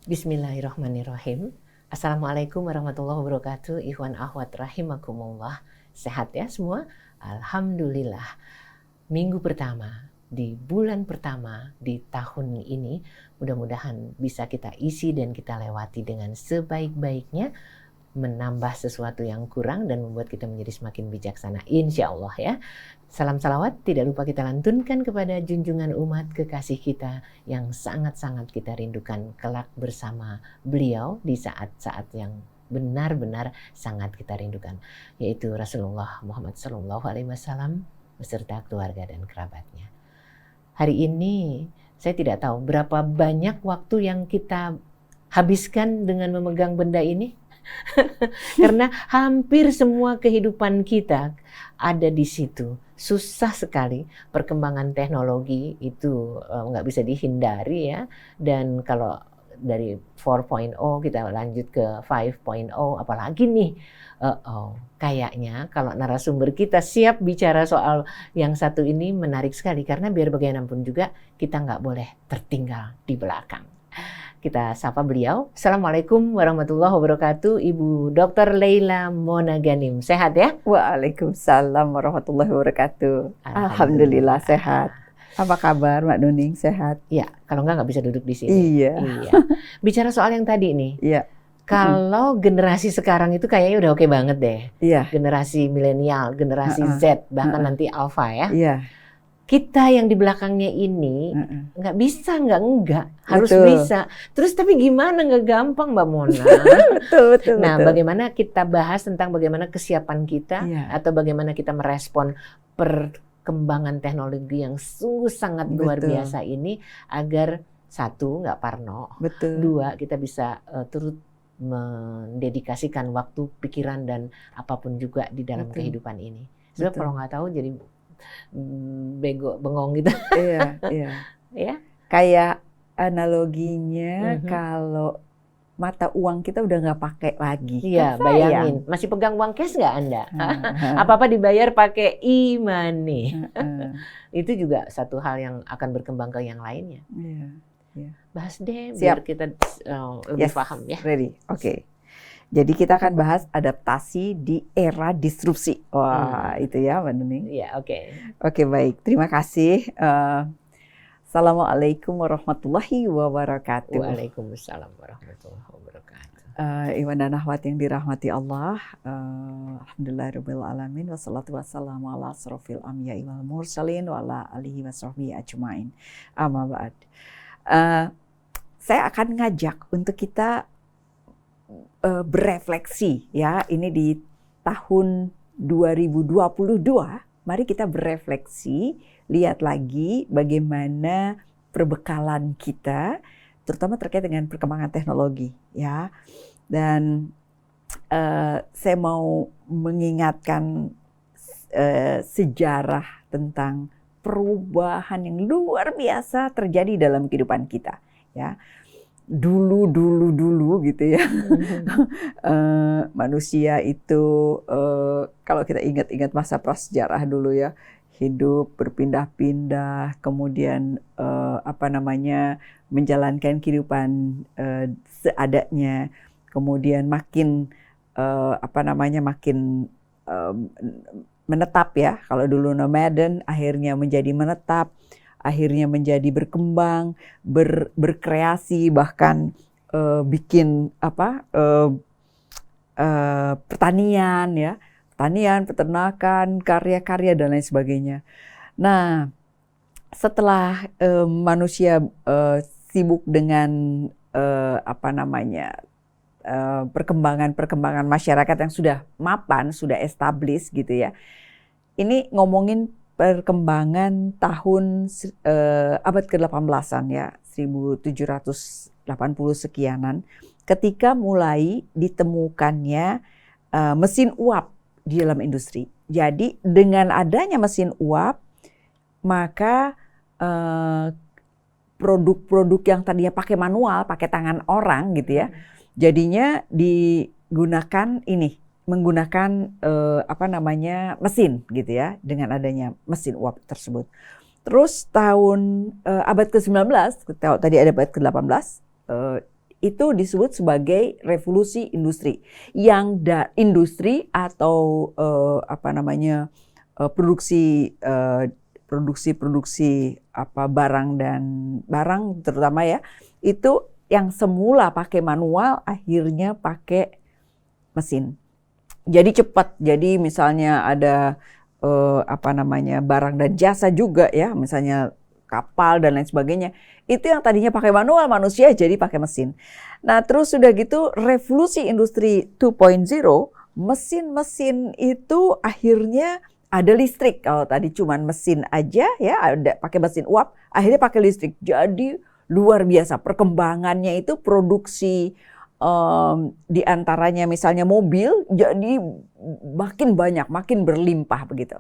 Bismillahirrahmanirrahim. Assalamualaikum warahmatullahi wabarakatuh. Ikhwan akhwat rahimakumullah. Sehat ya semua? Alhamdulillah. Minggu pertama di bulan pertama di tahun ini mudah-mudahan bisa kita isi dan kita lewati dengan sebaik-baiknya, menambah sesuatu yang kurang dan membuat kita menjadi semakin bijaksana, insya Allah ya. Salam salawat tidak lupa kita lantunkan kepada junjungan umat kekasih kita yang sangat-sangat kita rindukan kelak bersama beliau di saat-saat yang benar-benar sangat kita rindukan, yaitu Rasulullah Muhammad SAW beserta keluarga dan kerabatnya. Hari ini saya tidak tahu berapa banyak waktu yang kita habiskan dengan memegang benda ini. Karena hampir semua kehidupan kita ada di situ. Susah sekali, perkembangan teknologi itu nggak bisa dihindari ya. Dan kalau dari 4.0 kita lanjut ke 5.0, apalagi nih kayaknya kalau narasumber kita siap bicara soal yang satu ini menarik sekali. Karena biar bagaimanapun juga kita nggak boleh tertinggal di belakang. Kita sapa beliau. Assalamualaikum warahmatullahi wabarakatuh. Ibu Dr. Leila Mona Ghanim. Sehat ya? Waalaikumsalam warahmatullahi wabarakatuh. Alhamdulillah sehat. Apa kabar Mbak Nuning? Sehat? Ya, kalau nggak bisa duduk di sini. Iya. Bicara soal yang tadi nih. Iya. Kalau generasi sekarang itu kayaknya udah oke banget deh. Iya. Generasi milenial, generasi Z, bahkan nanti alpha ya. Iya. Kita yang di belakangnya ini nggak bisa, enggak harus betul. Bisa. Terus tapi gimana, nggak gampang Mbak Mona. betul. Nah, bagaimana kita bahas tentang bagaimana kesiapan kita atau bagaimana kita merespon perkembangan teknologi yang sungguh sangat luar biasa ini agar satu nggak parno, dua kita bisa turut mendedikasikan waktu, pikiran dan apapun juga di dalam kehidupan ini. Sebab kalau nggak tahu jadi bengong gitu. Iya. Ya. Kayak analoginya kalau mata uang kita udah nggak pakai lagi. Iya, bayangin. Masih pegang uang cash nggak Anda? Apa-apa dibayar pakai e-money. Itu juga satu hal yang akan berkembang ke yang lainnya. Iya. Bahas deh, biar kita lebih paham ya. Ready, oke. Jadi kita akan bahas adaptasi di era disrupsi. Wah, itu ya Mbak Nuning. Iya, oke. Oke, baik. Terima kasih. Assalamualaikum warahmatullahi wabarakatuh. Waalaikumsalam warahmatullahi wabarakatuh. Iwan dan akhwat yang dirahmati Allah. Alhamdulillahirabbil alamin wassalatu wassalamu ala asrofil anbiya'i wal mursalin wa ala alihi washabbihi ajmain. Amma ba'd. Saya akan ngajak untuk kita berefleksi ya, ini di tahun 2022, mari kita berefleksi, lihat lagi bagaimana perbekalan kita, terutama terkait dengan perkembangan teknologi ya. Dan saya mau mengingatkan sejarah tentang perubahan yang luar biasa terjadi dalam kehidupan kita ya. Dulu gitu ya. Manusia itu kalau kita ingat-ingat masa prasejarah dulu ya, hidup berpindah-pindah, kemudian menjalankan kehidupan seadanya, kemudian makin menetap ya. Kalau dulu nomaden, akhirnya menjadi menetap, akhirnya menjadi berkembang, berkreasi, bahkan bikin pertanian ya, peternakan, karya-karya dan lain sebagainya. Nah, setelah manusia sibuk dengan perkembangan masyarakat yang sudah mapan, sudah established gitu ya. Ini ngomongin perkembangan tahun abad ke-18-an ya, 1780 sekianan, ketika mulai ditemukannya mesin uap di dalam industri. Jadi dengan adanya mesin uap, maka produk-produk yang tadinya pakai manual, pakai tangan orang gitu ya, jadinya menggunakan mesin gitu ya, dengan adanya mesin uap tersebut. Terus tahun abad ke-19, tadi ada abad ke-18, itu disebut sebagai revolusi industri. Yang industri atau produksi barang dan barang terutama ya, itu yang semula pakai manual akhirnya pakai mesin. Jadi cepat. Jadi misalnya ada barang dan jasa juga ya, misalnya kapal dan lain sebagainya. Itu yang tadinya pakai manual manusia jadi pakai mesin. Nah, terus sudah gitu revolusi industri 2.0, mesin-mesin itu akhirnya ada listrik. Kalau tadi cuman mesin aja ya, ada pakai mesin uap, akhirnya pakai listrik. Jadi luar biasa perkembangannya itu produksi di antaranya misalnya mobil jadi makin banyak, makin berlimpah begitu.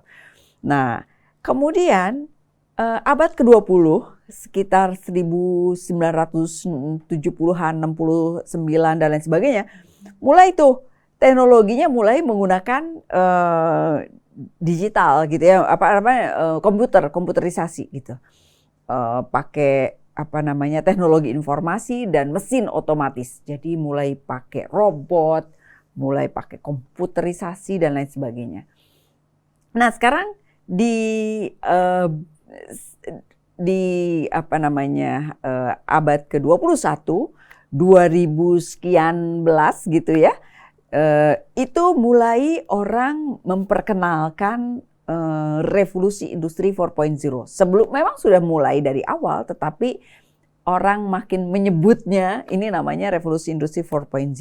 Nah, kemudian abad ke-20 sekitar 1970-an, 69 dan lain sebagainya, mulai tuh teknologinya mulai menggunakan digital gitu ya, komputerisasi gitu. Pakai teknologi informasi dan mesin otomatis. Jadi mulai pakai robot, mulai pakai komputerisasi dan lain sebagainya. Nah, sekarang di abad ke-21, 2000 sekian belas gitu ya. Itu mulai orang memperkenalkan revolusi industri 4.0. Sebelum memang sudah mulai dari awal, tetapi orang makin menyebutnya ini namanya revolusi industri 4.0.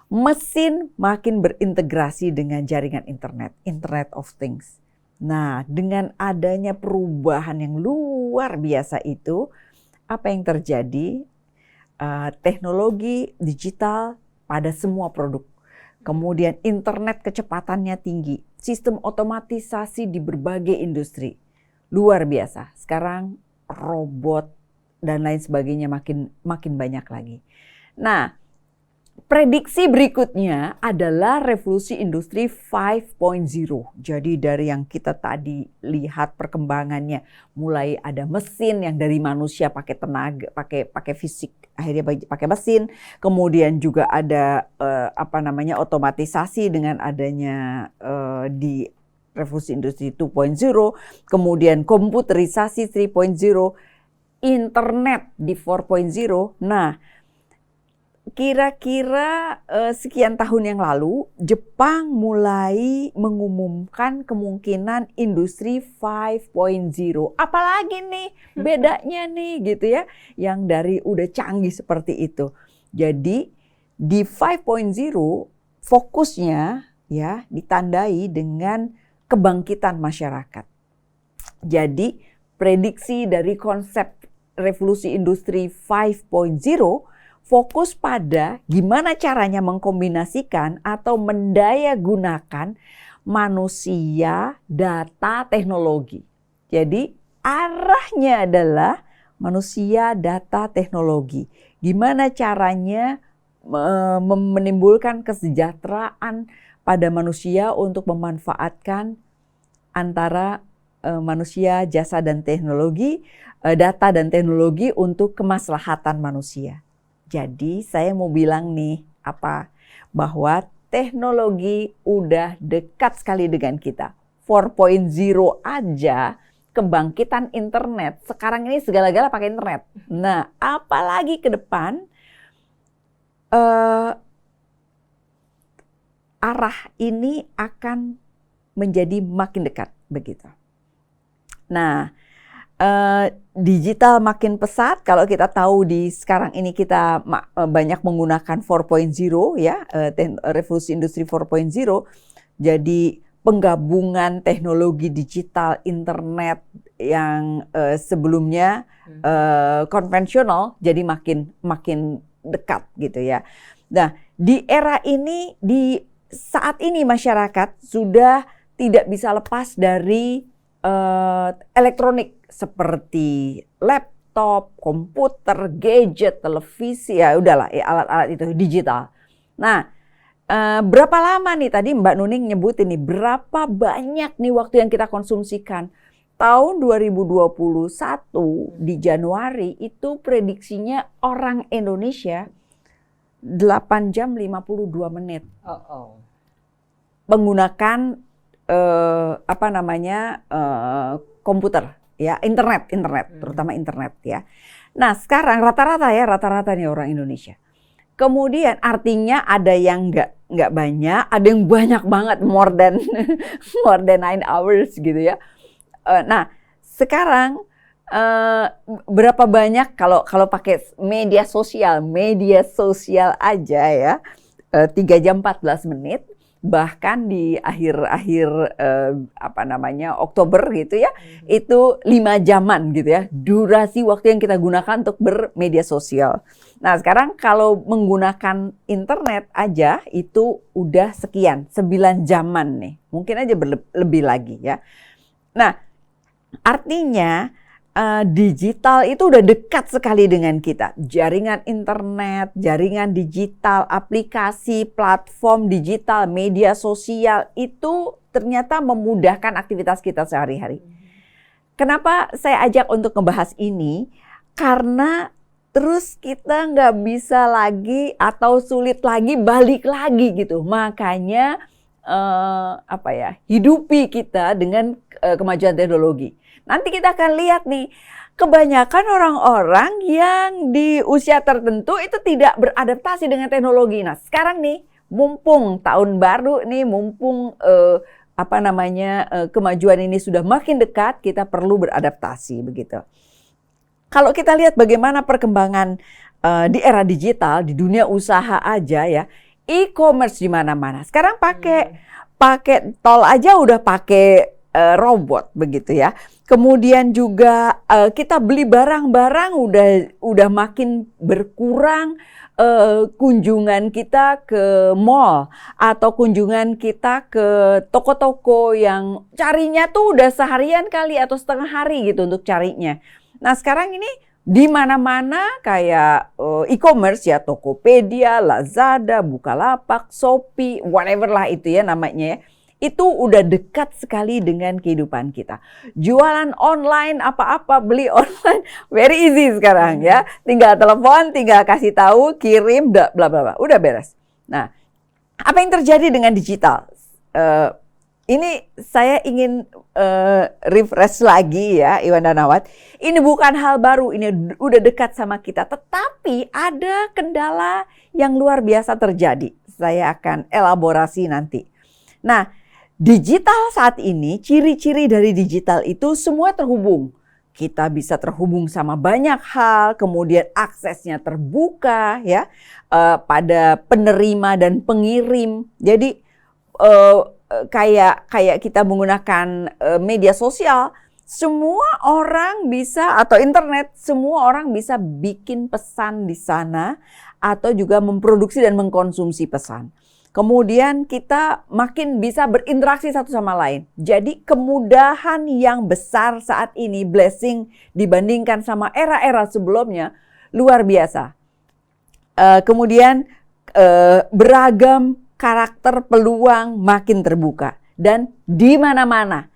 Mesin makin berintegrasi dengan jaringan Internet of Things. Nah, dengan adanya perubahan yang luar biasa itu, apa yang terjadi? Teknologi digital pada semua produk. Kemudian internet kecepatannya tinggi. Sistem otomatisasi di berbagai industri. Luar biasa. Sekarang robot dan lain sebagainya makin banyak lagi. Nah, prediksi berikutnya adalah revolusi industri 5.0. Jadi dari yang kita tadi lihat perkembangannya, mulai ada mesin yang dari manusia pakai tenaga, pakai fisik, akhirnya pakai mesin. Kemudian juga ada otomatisasi dengan adanya di revolusi industri 2.0, kemudian komputerisasi 3.0, internet di 4.0. Nah, kira-kira sekian tahun yang lalu, Jepang mulai mengumumkan kemungkinan industri 5.0. Apalagi nih bedanya nih gitu ya, yang dari udah canggih seperti itu. Jadi di 5.0 fokusnya ya ditandai dengan kebangkitan masyarakat. Jadi prediksi dari konsep revolusi industri 5.0 fokus pada gimana caranya mengkombinasikan atau mendayagunakan manusia, data, teknologi. Jadi arahnya adalah manusia, data, teknologi. Gimana caranya menimbulkan kesejahteraan pada manusia untuk memanfaatkan antara manusia, jasa dan teknologi, data dan teknologi untuk kemaslahatan manusia. Jadi saya mau bilang nih bahwa teknologi udah dekat sekali dengan kita. 4.0 aja kebangkitan internet. Sekarang ini segala-gala pakai internet. Nah, apalagi ke depan arah ini akan menjadi makin dekat begitu. Nah, digital makin pesat. Kalau kita tahu di sekarang ini kita banyak menggunakan 4.0 ya, revolusi industri 4.0. Jadi penggabungan teknologi digital, internet yang sebelumnya konvensional jadi makin dekat gitu ya. Nah, di era ini, di saat ini masyarakat sudah tidak bisa lepas dari elektronik seperti laptop, komputer, gadget, televisi, ya udahlah alat-alat itu digital. Nah, berapa lama nih tadi Mbak Nuning nyebutin nih berapa banyak nih waktu yang kita konsumsikan. Tahun 2021 di Januari itu prediksinya orang Indonesia 8 jam 52 menit. Oh. Menggunakan komputer, ya, internet, terutama internet, ya. Nah, sekarang rata-rata nih orang Indonesia. Kemudian artinya ada yang nggak banyak, ada yang banyak banget, more than 9 hours gitu ya. Nah, sekarang berapa banyak kalau pakai media sosial aja ya, 3 jam 14 menit. Bahkan di akhir Oktober gitu ya, itu 5 jaman gitu ya, durasi waktu yang kita gunakan untuk bermedia sosial. Nah, sekarang kalau menggunakan internet aja itu udah sekian, 9 jaman nih, mungkin aja lebih lagi ya. Nah, artinya digital itu udah dekat sekali dengan kita. Jaringan internet, jaringan digital, aplikasi, platform digital, media sosial itu ternyata memudahkan aktivitas kita sehari-hari. Kenapa saya ajak untuk ngebahas ini? Karena terus kita nggak bisa lagi atau sulit lagi balik lagi gitu. Makanya hidupi kita dengan kemajuan teknologi. Nanti kita akan lihat nih, kebanyakan orang-orang yang di usia tertentu itu tidak beradaptasi dengan teknologi. Nah, sekarang nih, mumpung tahun baru nih, mumpung kemajuan ini sudah makin dekat, kita perlu beradaptasi begitu. Kalau kita lihat bagaimana perkembangan di era digital, di dunia usaha aja ya, e-commerce di mana-mana. Sekarang pakai tol aja udah pakai robot begitu ya. Kemudian juga kita beli barang-barang udah makin berkurang, kunjungan kita ke mall atau kunjungan kita ke toko-toko yang carinya tuh udah seharian kali atau setengah hari gitu untuk carinya. Nah, sekarang ini di mana-mana kayak e-commerce ya, Tokopedia, Lazada, Bukalapak, Shopee, whatever lah itu ya namanya ya. Itu udah dekat sekali dengan kehidupan kita. Jualan online, apa-apa, beli online, very easy sekarang ya. Tinggal telepon, tinggal kasih tahu, kirim, bla bla bla, udah beres. Nah, apa yang terjadi dengan digital? Ini saya ingin refresh lagi ya, Iwan dan Ahwat. Ini bukan hal baru, ini udah dekat sama kita. Tetapi ada kendala yang luar biasa terjadi. Saya akan elaborasi nanti. Nah, digital saat ini, ciri-ciri dari digital itu semua terhubung. Kita bisa terhubung sama banyak hal, kemudian aksesnya terbuka ya pada penerima dan pengirim. Jadi kayak kita menggunakan media sosial, semua orang bisa, atau internet, semua orang bisa bikin pesan di sana atau juga memproduksi dan mengkonsumsi pesan. Kemudian kita makin bisa berinteraksi satu sama lain. Jadi kemudahan yang besar saat ini, blessing dibandingkan sama era-era sebelumnya, luar biasa. Kemudian beragam karakter peluang makin terbuka. Dan di mana-mana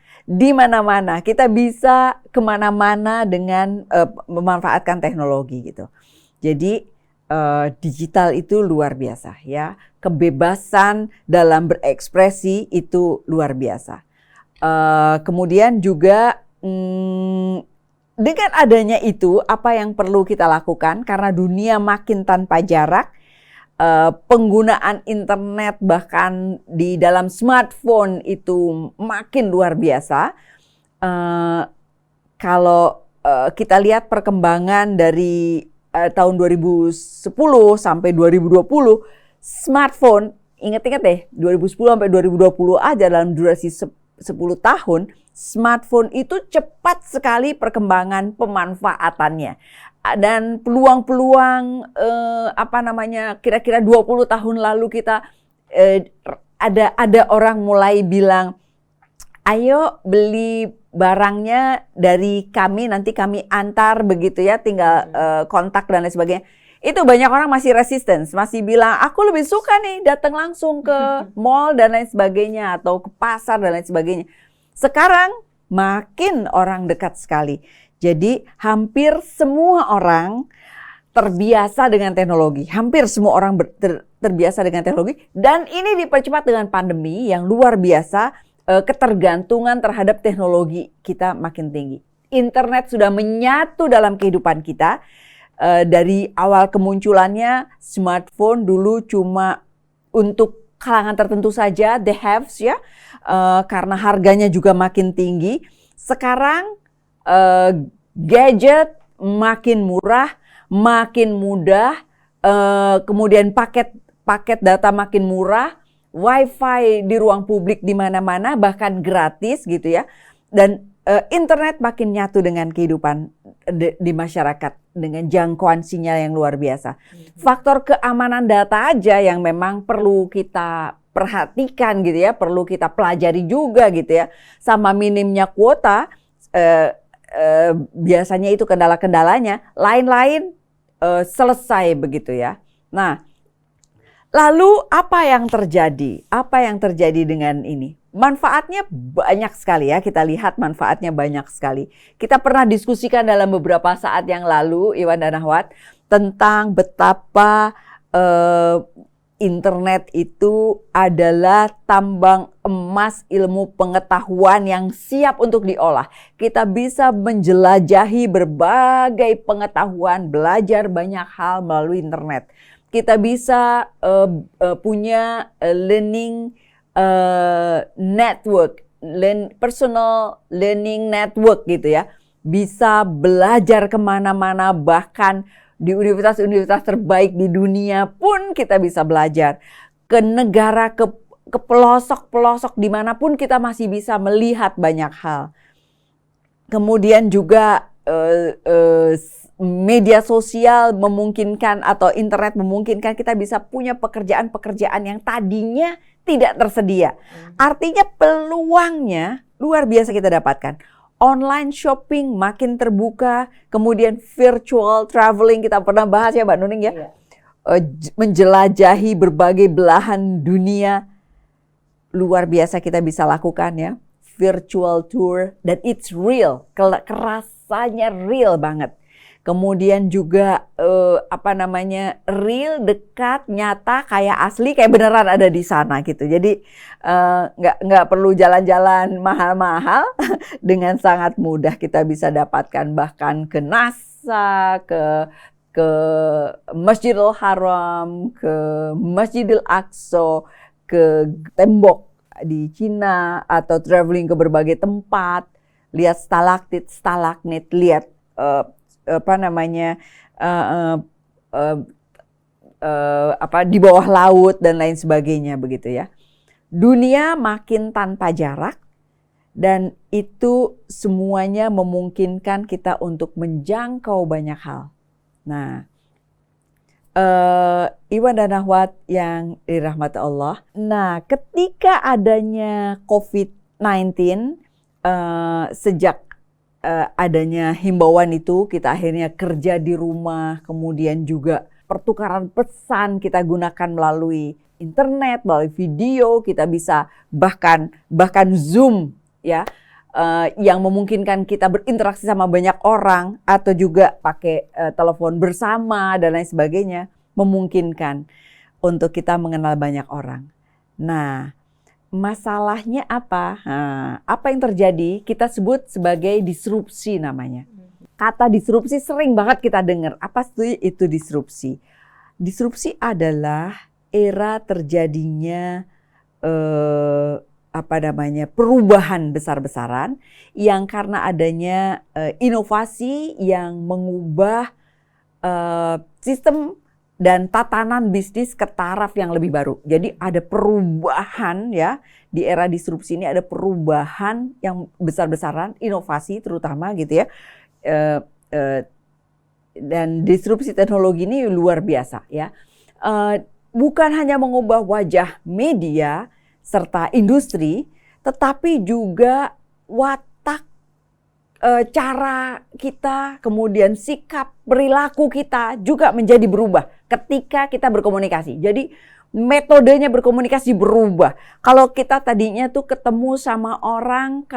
kita bisa kemana-mana dengan memanfaatkan teknologi gitu. Jadi digital itu luar biasa ya. Kebebasan dalam berekspresi itu luar biasa. Kemudian juga dengan adanya itu, apa yang perlu kita lakukan karena dunia makin tanpa jarak, penggunaan internet bahkan di dalam smartphone itu makin luar biasa. Kalau kita lihat perkembangan dari tahun 2010 sampai 2020, smartphone, ingat-ingat deh, 2010 sampai 2020 aja dalam durasi 10 tahun, smartphone itu cepat sekali perkembangan pemanfaatannya. Dan peluang-peluang kira-kira 20 tahun lalu kita ada orang mulai bilang, ayo beli barangnya dari kami, nanti kami antar begitu ya, tinggal kontak dan lain sebagainya. Itu banyak orang masih resistance, masih bilang aku lebih suka nih datang langsung ke mall dan lain sebagainya, atau ke pasar dan lain sebagainya. Sekarang makin orang dekat sekali. Jadi hampir semua orang terbiasa dengan teknologi. Hampir semua orang terbiasa dengan teknologi. Dan ini dipercepat dengan pandemi yang luar biasa. Ketergantungan terhadap teknologi kita makin tinggi. Internet sudah menyatu dalam kehidupan kita. Dari awal kemunculannya, smartphone dulu cuma untuk kalangan tertentu saja, the haves ya. Karena harganya juga makin tinggi. Sekarang gadget makin murah, makin mudah, kemudian paket data makin murah, wifi di ruang publik di mana-mana bahkan gratis gitu ya, dan internet makin nyatu dengan kehidupan di masyarakat dengan jangkauan sinyal yang luar biasa. Faktor keamanan data aja yang memang perlu kita perhatikan gitu ya, perlu kita pelajari juga gitu ya, sama minimnya kuota. Biasanya itu kendala-kendalanya, lain-lain selesai begitu ya. Nah, lalu apa yang terjadi? Apa yang terjadi dengan ini? Manfaatnya banyak sekali ya, kita lihat manfaatnya banyak sekali. Kita pernah diskusikan dalam beberapa saat yang lalu, Iwan dan Ahwat, tentang betapa internet itu adalah tambang emas ilmu pengetahuan yang siap untuk diolah. Kita bisa menjelajahi berbagai pengetahuan, belajar banyak hal melalui internet. Kita bisa punya learning network, personal learning network gitu ya. Bisa belajar kemana-mana, bahkan di universitas-universitas terbaik di dunia pun kita bisa belajar. Ke negara, ke pelosok-pelosok dimanapun kita masih bisa melihat banyak hal. Kemudian juga media sosial memungkinkan atau internet memungkinkan kita bisa punya pekerjaan-pekerjaan yang tadinya tidak tersedia. Artinya peluangnya luar biasa kita dapatkan. Online shopping makin terbuka, kemudian virtual traveling kita pernah bahas ya Mbak Nuning ya. Iya. Menjelajahi berbagai belahan dunia luar biasa kita bisa lakukan ya. Virtual tour dan it's real, kerasanya real banget. Kemudian juga real, dekat, nyata, kayak asli, kayak beneran ada di sana gitu. Jadi nggak perlu jalan-jalan mahal-mahal, dengan sangat mudah kita bisa dapatkan bahkan ke NASA, ke Masjidil Haram, ke Masjidil Aqsa, ke tembok di Cina atau traveling ke berbagai tempat, lihat stalaktit, stalagmit, lihat di bawah laut dan lain sebagainya begitu ya. Dunia makin tanpa jarak dan itu semuanya memungkinkan kita untuk menjangkau banyak hal. Nah, Iwan dan Ahwat yang dirahmati Allah. Nah, ketika adanya COVID-19 sejak adanya himbauan itu, kita akhirnya kerja di rumah, kemudian juga pertukaran pesan kita gunakan melalui internet, melalui video, kita bisa bahkan Zoom ya, yang memungkinkan kita berinteraksi sama banyak orang atau juga pakai telepon bersama dan lain sebagainya, memungkinkan untuk kita mengenal banyak orang. Nah, masalahnya apa? Apa yang terjadi? Kita sebut sebagai disrupsi namanya. Kata disrupsi sering banget kita dengar. Apa itu disrupsi? Disrupsi adalah era terjadinya perubahan besar-besaran yang karena adanya inovasi yang mengubah sistem dan tatanan bisnis ke taraf yang lebih baru. Jadi ada perubahan ya, di era disrupsi ini ada perubahan yang besar-besaran, inovasi terutama gitu ya. Dan disrupsi teknologi ini luar biasa ya. Bukan hanya mengubah wajah media serta industri, tetapi juga watak, cara kita, kemudian sikap, perilaku kita juga menjadi berubah ketika kita berkomunikasi. Jadi metodenya berkomunikasi berubah. Kalau kita tadinya tuh ketemu sama orang,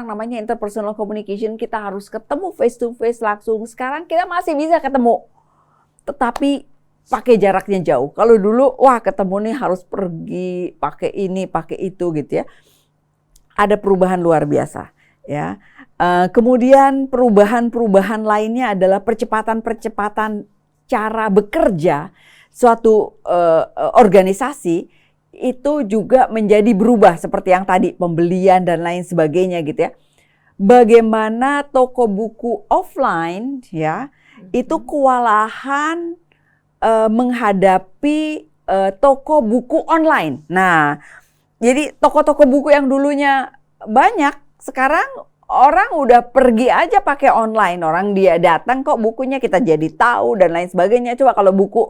namanya interpersonal communication, kita harus ketemu face to face langsung. Sekarang kita masih bisa ketemu, tetapi pakai jaraknya jauh. Kalau dulu, wah ketemu nih harus pergi, pakai ini, pakai itu gitu ya. Ada perubahan luar biasa ya. Kemudian perubahan lainnya adalah percepatan cara bekerja suatu organisasi itu juga menjadi berubah seperti yang tadi pembelian dan lain sebagainya gitu ya. Bagaimana toko buku offline ya itu kewalahan menghadapi toko buku online. Nah, jadi toko-toko buku yang dulunya banyak sekarang orang udah pergi aja pakai online. Orang dia datang kok bukunya kita jadi tahu dan lain sebagainya. Coba kalau buku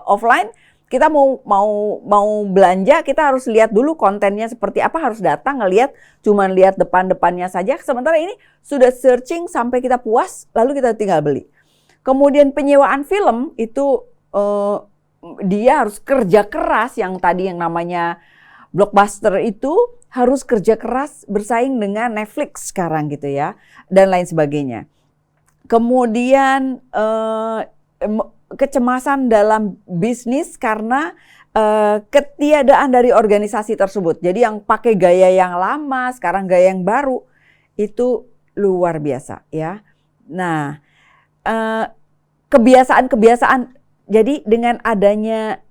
offline kita mau belanja kita harus lihat dulu kontennya seperti apa, harus datang ngelihat cuman lihat depan-depannya saja. Sementara ini sudah searching sampai kita puas lalu kita tinggal beli. Kemudian penyewaan film itu dia harus kerja keras, yang tadi yang namanya Blockbuster itu harus kerja keras bersaing dengan Netflix sekarang gitu ya, dan lain sebagainya. Kemudian kecemasan dalam bisnis karena ketiadaan dari organisasi tersebut. Jadi yang pakai gaya yang lama, sekarang gaya yang baru, itu luar biasa ya. Nah, kebiasaan. Jadi dengan adanya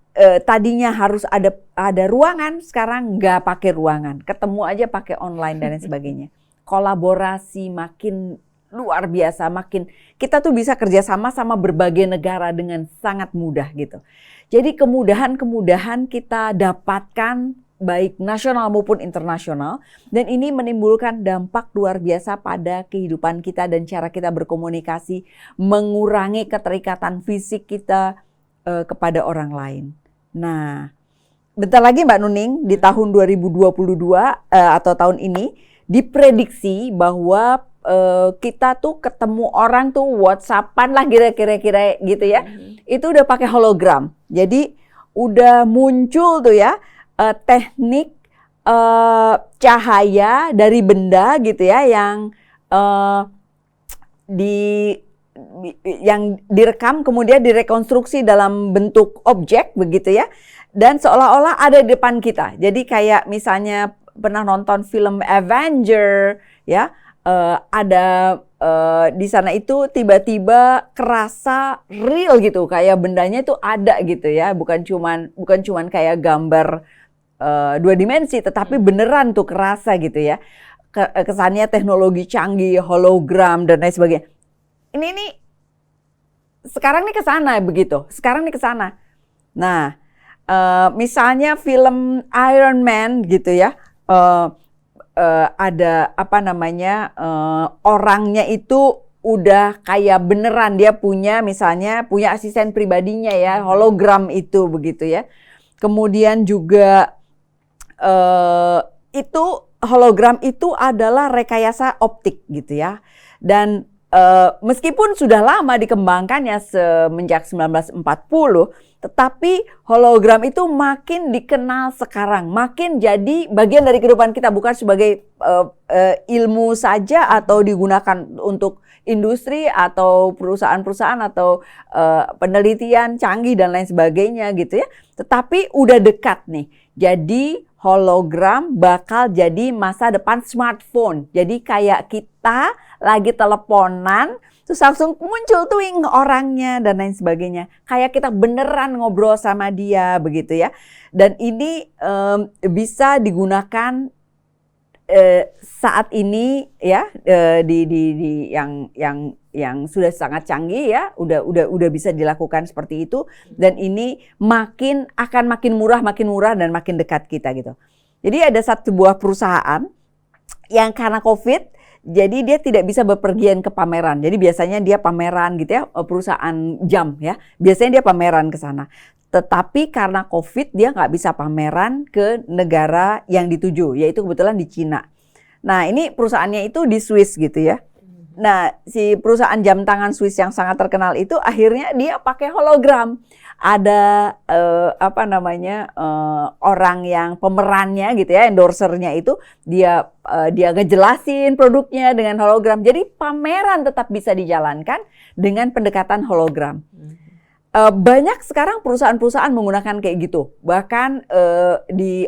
tadinya harus ada ruangan, sekarang nggak pakai ruangan, ketemu aja pakai online dan lain sebagainya. Kolaborasi makin luar biasa, makin kita tuh bisa kerjasama sama berbagai negara dengan sangat mudah gitu. Jadi kemudahan kita dapatkan baik nasional maupun internasional, dan ini menimbulkan dampak luar biasa pada kehidupan kita dan cara kita berkomunikasi, mengurangi keterikatan fisik kita kepada orang lain. Nah, bentar lagi Mbak Nuning, di tahun 2022 atau tahun ini diprediksi bahwa kita tuh ketemu orang tuh WhatsApp-an lah kira-kira gitu ya. Itu udah pakai hologram. Jadi udah muncul tuh ya teknik cahaya dari benda gitu ya yang direkam kemudian direkonstruksi dalam bentuk objek begitu ya, dan seolah-olah ada di depan kita. Jadi kayak misalnya pernah nonton film Avenger ya, ada di sana itu tiba-tiba kerasa real gitu, kayak bendanya itu ada gitu ya, bukan cuman kayak gambar 2 dimensi, tetapi beneran tuh kerasa gitu ya. Kesannya teknologi canggih, hologram dan lain sebagainya. Ini sekarang nih ke sana begitu. Sekarang nih ke sana. Nah, misalnya film Iron Man gitu ya. Ada apa namanya? Orangnya itu udah kayak beneran, dia punya asisten pribadinya ya, hologram itu begitu ya. Kemudian juga itu hologram itu adalah rekayasa optik gitu ya. Dan meskipun sudah lama dikembangkannya semenjak 1940, tetapi hologram itu makin dikenal sekarang, makin jadi bagian dari kehidupan kita, bukan sebagai ilmu saja atau digunakan untuk industri atau perusahaan-perusahaan atau penelitian canggih dan lain sebagainya gitu ya. Tetapi udah dekat nih. Jadi hologram bakal jadi masa depan smartphone. Jadi kayak kita lagi teleponan, terus langsung muncul tuh orangnya dan lain sebagainya. Kayak kita beneran ngobrol sama dia begitu ya. Dan ini bisa digunakan saat ini ya, di yang sudah sangat canggih ya, udah bisa dilakukan seperti itu, dan ini akan makin murah dan makin dekat kita gitu. Jadi ada sebuah perusahaan yang karena COVID, jadi dia tidak bisa bepergian ke pameran. Jadi biasanya dia pameran gitu ya, perusahaan jam ya, biasanya dia pameran ke sana. Tetapi karena COVID dia nggak bisa pameran ke negara yang dituju, yaitu kebetulan di Cina. Nah ini perusahaannya itu di Swiss gitu ya. Nah, si perusahaan jam tangan Swiss yang sangat terkenal itu akhirnya dia pakai hologram. Ada orang yang pemerannya gitu ya, endorsernya itu dia ngejelasin produknya dengan hologram. Jadi pameran tetap bisa dijalankan dengan pendekatan hologram. Banyak sekarang perusahaan-perusahaan menggunakan kayak gitu. Bahkan di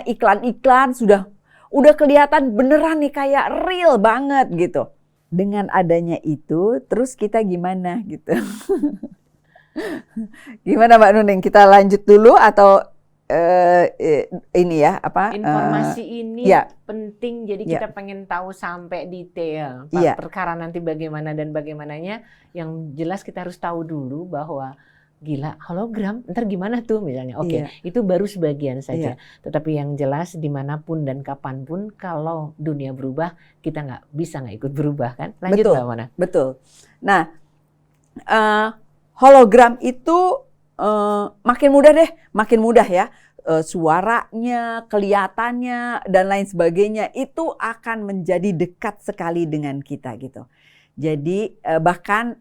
iklan-iklan udah kelihatan beneran nih, kayak real banget gitu. Dengan adanya itu, terus kita gimana gitu? Gimana Mbak Nuning? Kita lanjut dulu atau informasi ini ya. penting, jadi kita pengen tahu sampai detail perkara nanti bagaimana dan bagaimananya. Yang jelas kita harus tahu dulu bahwa gila, hologram, ntar gimana tuh misalnya. Oke, itu baru sebagian saja. Tetapi yang jelas dimanapun dan kapanpun, kalau dunia berubah, kita nggak ikut berubah kan. Lanjut Mbak Mona. Betul. Nah, hologram itu makin mudah ya. Suaranya, kelihatannya, dan lain sebagainya itu akan menjadi dekat sekali dengan kita gitu. Jadi bahkan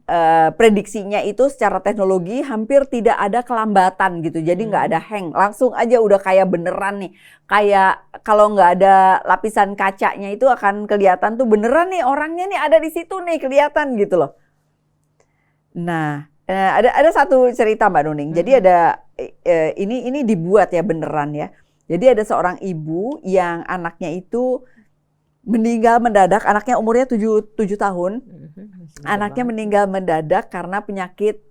prediksinya itu secara teknologi hampir tidak ada kelambatan gitu. Jadi nggak ada hang, langsung aja udah kayak beneran nih. Kayak kalau nggak ada lapisan kacanya itu akan kelihatan tuh beneran nih, orangnya nih ada di situ nih, kelihatan gitu loh. Nah, ada satu cerita Mbak Nuning. Jadi ada ini dibuat ya beneran ya. Jadi ada seorang ibu yang anaknya itu meninggal mendadak, anaknya umurnya 7 tahun. Anaknya meninggal mendadak karena penyakit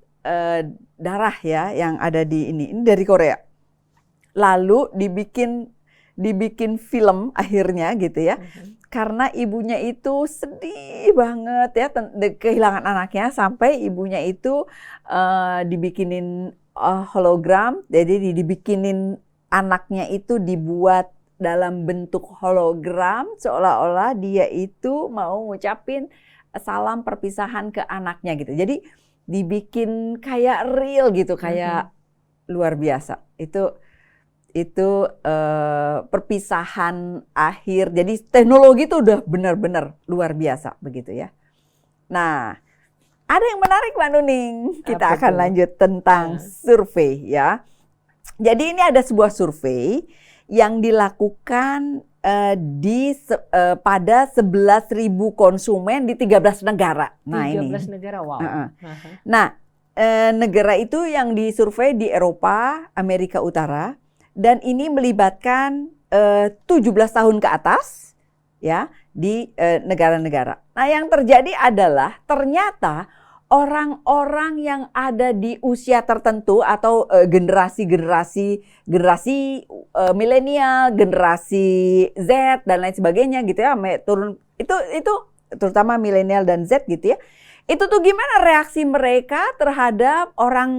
darah ya yang ada di ini dari Korea. Lalu dibikin film akhirnya gitu ya. Karena ibunya itu sedih banget ya kehilangan anaknya, sampai ibunya itu dibikinin hologram. Jadi dibikinin anaknya itu dibuat dalam bentuk hologram, seolah-olah dia itu mau ngucapin salam perpisahan ke anaknya gitu. Jadi dibikin kayak real gitu, kayak luar biasa. Itu perpisahan akhir. Jadi teknologi itu udah benar-benar luar biasa begitu ya. Nah, ada yang menarik Mbak Nuning. Kita akan lanjut tentang survei ya. Jadi ini ada sebuah survei yang dilakukan pada 11.000 konsumen di 13 negara. Nah, 13 negara, wow. Nah, negara itu yang disurvei di Eropa, Amerika Utara, dan ini melibatkan 17 tahun ke atas ya di negara-negara. Nah, yang terjadi adalah ternyata orang-orang yang ada di usia tertentu atau generasi milenial, generasi Z dan lain sebagainya gitu ya, turun itu terutama milenial dan Z gitu ya. Itu tuh gimana reaksi mereka terhadap orang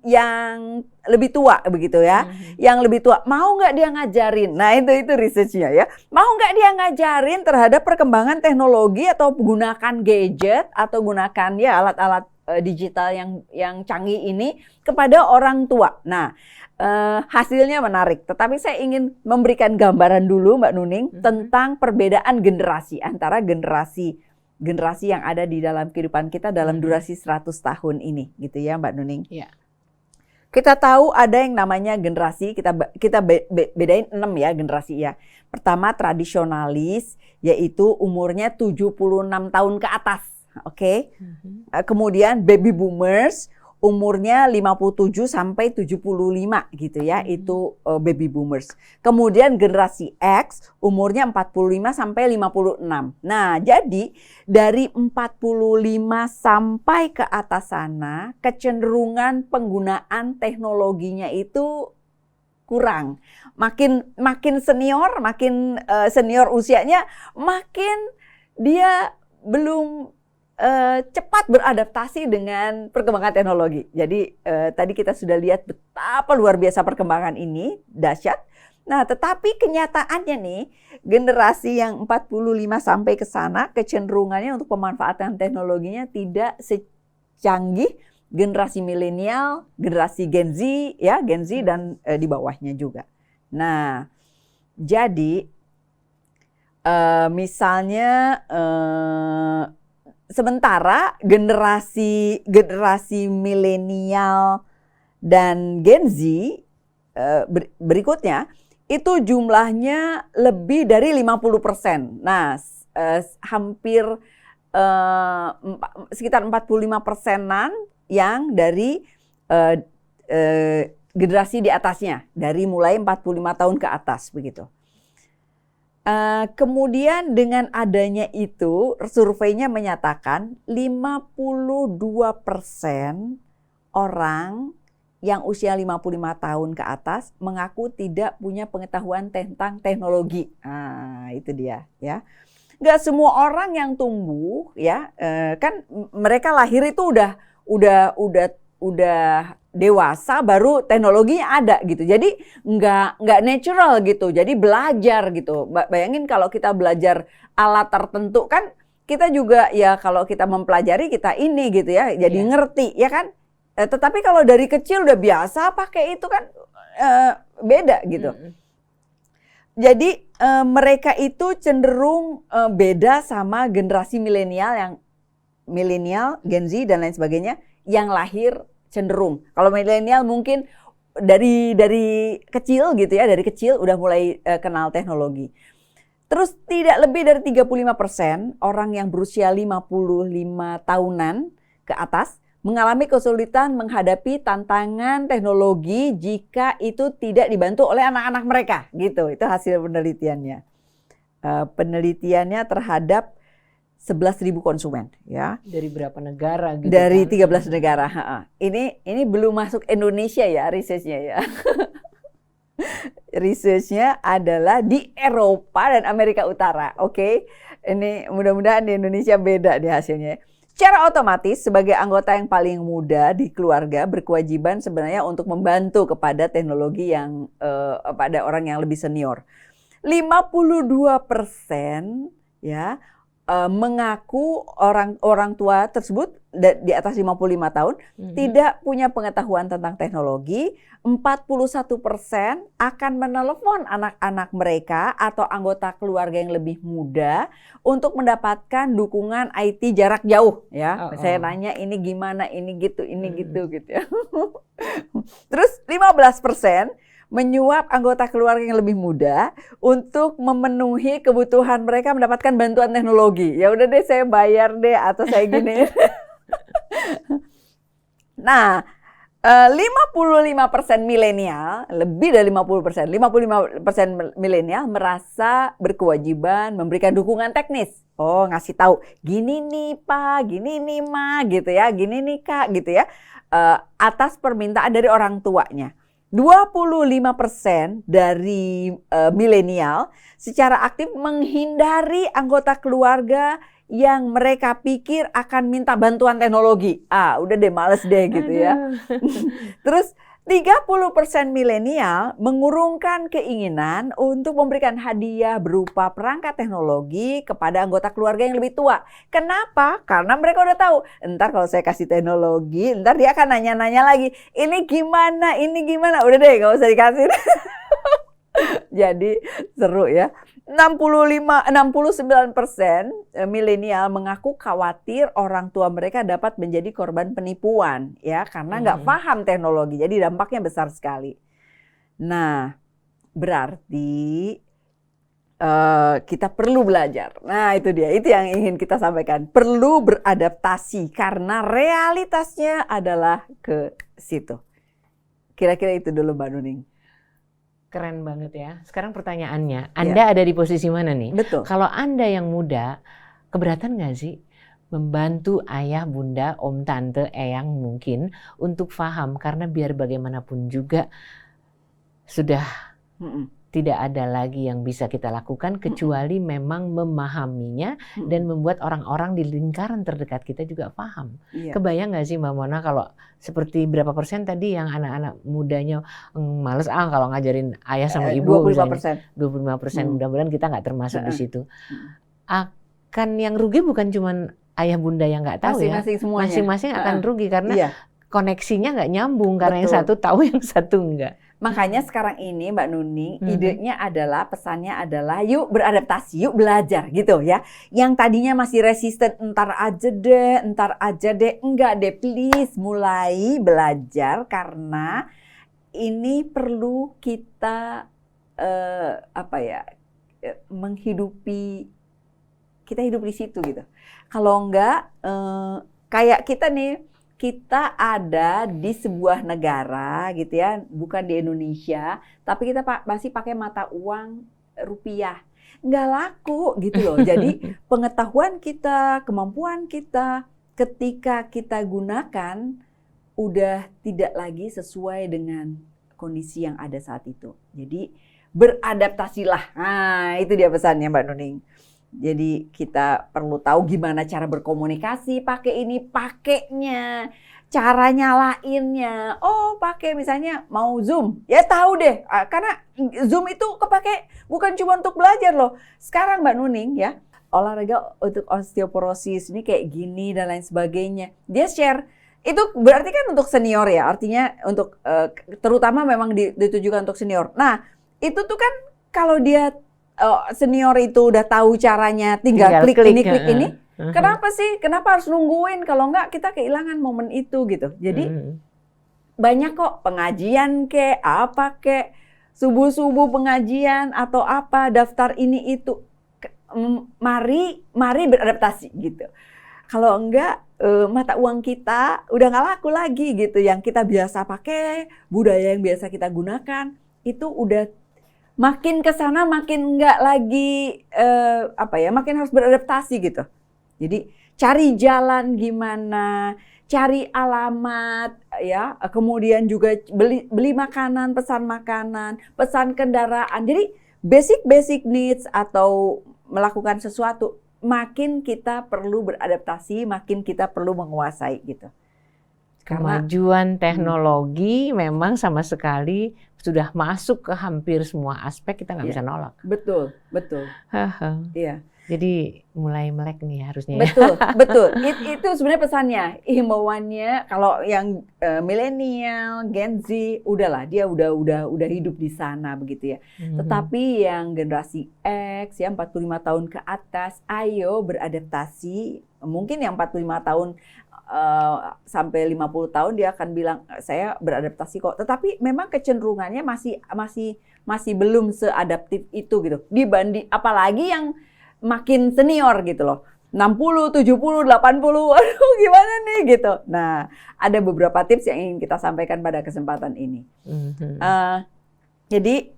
yang lebih tua begitu ya. Yang lebih tua, mau nggak dia ngajarin? Nah itu researchnya ya. Mau nggak dia ngajarin terhadap perkembangan teknologi atau gunakan gadget atau gunakan ya alat-alat digital yang canggih ini kepada orang tua. Nah hasilnya menarik. Tetapi saya ingin memberikan gambaran dulu Mbak Nuning tentang perbedaan generasi antara generasi yang ada di dalam kehidupan kita dalam durasi 100 tahun ini gitu ya Mbak Nuning. Yeah. Kita tahu ada yang namanya generasi, kita bedain 6 ya generasi ya. Pertama tradisionalis, yaitu umurnya 76 tahun ke atas. Oke. Kemudian baby boomers, umurnya 57 sampai 75 gitu ya, itu baby boomers. Kemudian generasi X umurnya 45 sampai 56. Nah, jadi dari 45 sampai ke atas sana kecenderungan penggunaan teknologinya itu kurang. Makin senior usianya, makin dia belum cepat beradaptasi dengan perkembangan teknologi. Jadi tadi kita sudah lihat betapa luar biasa perkembangan ini, dahsyat. Nah, tetapi kenyataannya nih, generasi yang 45 sampai ke sana kecenderungannya untuk pemanfaatan teknologinya tidak secanggih generasi milenial, generasi Gen Z ya, Gen Z dan di bawahnya juga. Nah, jadi misalnya sementara generasi milenial dan Gen Z berikutnya itu jumlahnya lebih dari 50%. Nah, hampir sekitar 45%-an yang dari generasi di atasnya, dari mulai 45 tahun ke atas begitu. Kemudian dengan adanya itu, surveinya menyatakan 52% orang yang usia 55 tahun ke atas mengaku tidak punya pengetahuan tentang teknologi. Nah, itu dia ya. Nggak semua orang yang tumbuh ya, kan mereka lahir itu udah dewasa baru teknologinya ada gitu. Jadi nggak natural gitu. Jadi belajar gitu. Bayangin kalau kita belajar alat tertentu kan kita juga ya kalau kita mempelajari kita ini gitu ya. Jadi ngerti ya kan. Tetapi kalau dari kecil udah biasa pakai itu kan beda gitu. Jadi mereka itu cenderung beda sama generasi milenial Gen Z dan lain sebagainya yang lahir cenderung. Kalau milenial mungkin dari kecil gitu ya, dari kecil udah mulai kenal teknologi. Terus tidak lebih dari 35% orang yang berusia 55 tahunan ke atas mengalami kesulitan menghadapi tantangan teknologi jika itu tidak dibantu oleh anak-anak mereka, gitu. Itu hasil penelitiannya. Penelitiannya terhadap 11.000 konsumen, ya. Dari berapa negara gitu? Dari kan? 13 negara. Ini belum masuk Indonesia ya researchnya ya. Researchnya adalah di Eropa dan Amerika Utara, oke? Ini mudah-mudahan di Indonesia beda nih hasilnya. Secara otomatis sebagai anggota yang paling muda di keluarga berkewajiban sebenarnya untuk membantu kepada teknologi yang pada orang yang lebih senior. 52% ya mengaku orang tua tersebut di atas 55 tahun tidak punya pengetahuan tentang teknologi. 41% akan menelepon anak-anak mereka atau anggota keluarga yang lebih muda untuk mendapatkan dukungan IT jarak jauh ya. Saya nanya ini gimana, ini gitu ya. Terus 15% menyuap anggota keluarga yang lebih muda untuk memenuhi kebutuhan mereka mendapatkan bantuan teknologi. Ya udah deh saya bayar deh atau saya gini. Nah, 55% milenial, lebih dari 55% milenial merasa berkewajiban memberikan dukungan teknis. Oh, ngasih tahu, gini nih Pak, gini nih Ma, gitu ya, gini nih Kak, gitu ya. Atas permintaan dari orang tuanya. 25% dari milenial secara aktif menghindari anggota keluarga yang mereka pikir akan minta bantuan teknologi. Udah deh males deh gitu ya. Terus 30% milenial mengurungkan keinginan untuk memberikan hadiah berupa perangkat teknologi kepada anggota keluarga yang lebih tua. Kenapa? Karena mereka udah tahu, ntar kalau saya kasih teknologi, ntar dia akan nanya-nanya lagi, ini gimana, udah deh gak usah dikasih. Jadi seru ya. 69% milenial mengaku khawatir orang tua mereka dapat menjadi korban penipuan ya karena nggak paham teknologi. Jadi dampaknya besar sekali. Nah, berarti kita perlu belajar. Nah, itu dia. Itu yang ingin kita sampaikan. Perlu beradaptasi karena realitasnya adalah ke situ. Kira-kira itu dulu Mbak Nuning. Keren banget ya. Sekarang pertanyaannya, Anda ada di posisi mana nih? Betul. Kalau Anda yang muda, keberatan nggak sih membantu ayah, bunda, om, tante, eyang mungkin untuk paham? Karena biar bagaimanapun juga sudah tidak ada lagi yang bisa kita lakukan kecuali memang memahaminya dan membuat orang-orang di lingkaran terdekat kita juga paham. Kebayang nggak sih Mbak Mona kalau seperti berapa persen tadi yang anak-anak mudanya males kalau ngajarin ayah sama ibu 25%. 25%. Mudah-mudahan kita nggak termasuk di situ. Akan yang rugi bukan cuma ayah bunda yang nggak tahu masing-masing semuanya. Masing-masing akan rugi karena koneksinya nggak nyambung karena yang Betul. satu tahu yang satu enggak. Makanya sekarang ini Mbak Nuning, idenya adalah, pesannya adalah yuk beradaptasi, yuk belajar gitu ya. Yang tadinya masih resisten, entar aja deh, enggak deh, please mulai belajar karena ini perlu kita menghidupi, kita hidup di situ gitu. Kalau enggak, kayak kita nih, kita ada di sebuah negara gitu ya, bukan di Indonesia, tapi kita masih pakai mata uang rupiah. Nggak laku gitu loh. Jadi pengetahuan kita, kemampuan kita, ketika kita gunakan, udah tidak lagi sesuai dengan kondisi yang ada saat itu. Jadi beradaptasilah. Nah, itu dia pesannya Mbak Nuning. Jadi kita perlu tahu gimana cara berkomunikasi, pakai ini, pakainya, cara nyalainnya. Oh, pakai misalnya mau Zoom, ya tahu deh. Karena Zoom itu kepake bukan cuma untuk belajar loh. Sekarang Mbak Nuning ya, olahraga untuk osteoporosis ini kayak gini dan lain sebagainya. Dia share. Itu berarti kan untuk senior ya, artinya untuk terutama memang ditujukan untuk senior. Nah, itu tuh kan kalau dia senior itu udah tahu caranya, tinggal klik ini. Kenapa sih? Kenapa harus nungguin? Kalau enggak kita kehilangan momen itu gitu. Jadi banyak kok pengajian subuh-subuh pengajian atau apa, daftar ini itu. Mari beradaptasi gitu. Kalau enggak mata uang kita udah nggak laku lagi gitu. Yang kita biasa pakai, budaya yang biasa kita gunakan itu udah makin ke sana makin nggak lagi makin harus beradaptasi gitu. Jadi cari jalan gimana, cari alamat ya, kemudian juga beli makanan, pesan kendaraan. Jadi basic needs atau melakukan sesuatu, makin kita perlu beradaptasi, makin kita perlu menguasai gitu. Kemajuan teknologi memang sama sekali sudah masuk ke hampir semua aspek, kita nggak bisa nolak. Betul. Iya. Jadi mulai melek nih harusnya. Betul. Itu sebenarnya pesannya, himbauannya kalau yang milenial, Gen Z, udahlah dia udah hidup di sana begitu ya. Tetapi yang generasi X ya 45 tahun ke atas, ayo beradaptasi. Mungkin yang 45 tahun sampai 50 tahun dia akan bilang saya beradaptasi kok. Tetapi memang kecenderungannya masih belum seadaptif itu gitu. Dibanding apalagi yang makin senior gitu loh. 60, 70, 80, aduh gimana nih gitu. Nah, ada beberapa tips yang ingin kita sampaikan pada kesempatan ini. Jadi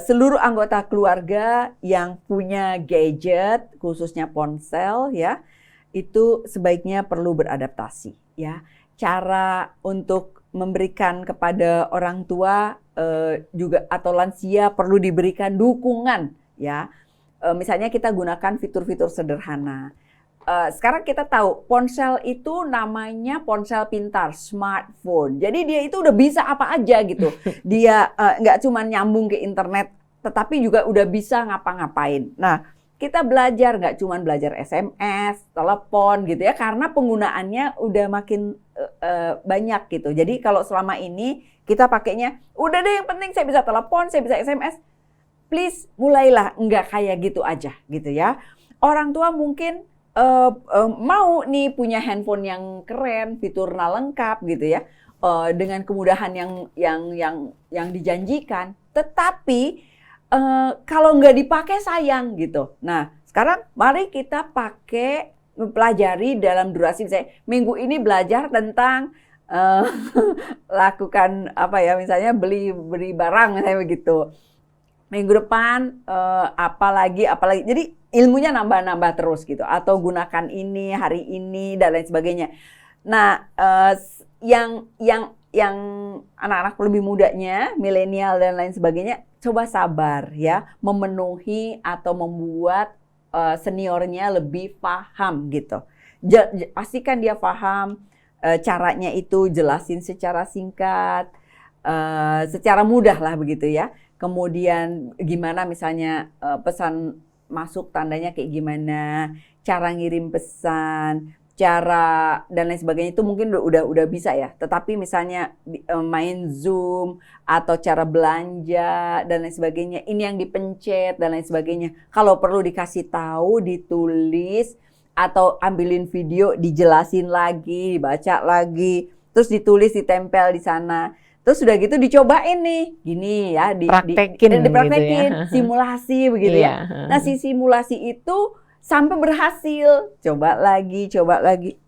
seluruh anggota keluarga yang punya gadget, khususnya ponsel ya, itu sebaiknya perlu beradaptasi ya. Cara untuk memberikan kepada orang tua juga atau lansia perlu diberikan dukungan ya. Misalnya kita gunakan fitur-fitur sederhana. Sekarang kita tahu ponsel itu namanya ponsel pintar, smartphone. Jadi dia itu udah bisa apa aja gitu. Dia nggak cuma nyambung ke internet, tetapi juga udah bisa ngapa-ngapain. Nah, kita belajar nggak cuma belajar SMS, telepon gitu ya, karena penggunaannya udah makin banyak gitu. Jadi kalau selama ini kita pakainya, udah deh yang penting saya bisa telepon, saya bisa SMS. Please mulailah nggak kayak gitu aja gitu ya. Orang tua mungkin mau nih punya handphone yang keren, fiturnya lengkap gitu ya, dengan kemudahan yang dijanjikan. Tetapi kalau nggak dipakai sayang gitu. Nah sekarang mari kita pelajari dalam durasi misalnya minggu ini belajar tentang lakukan misalnya beli barang misalnya begitu. Minggu depan apalagi. Jadi ilmunya nambah terus gitu. Atau gunakan ini hari ini dan lain sebagainya. Nah, yang anak-anak lebih mudanya, milenial dan lain sebagainya, coba sabar ya, memenuhi atau membuat seniornya lebih paham gitu. Pastikan dia paham caranya itu, jelasin secara singkat, secara mudah lah begitu ya. Kemudian gimana misalnya pesan masuk tandanya kayak gimana, cara ngirim pesan, cara dan lain sebagainya itu mungkin udah bisa ya. Tetapi misalnya main Zoom atau cara belanja dan lain sebagainya, ini yang dipencet dan lain sebagainya. Kalau perlu dikasih tahu, ditulis atau ambilin video, dijelasin lagi, dibaca lagi, terus ditulis, ditempel di sana. Terus udah gitu dicobain nih, gini ya, Praktekin dipraktekin, gitu ya. simulasi begitu ya. Nah, si simulasi itu sampai berhasil, coba lagi.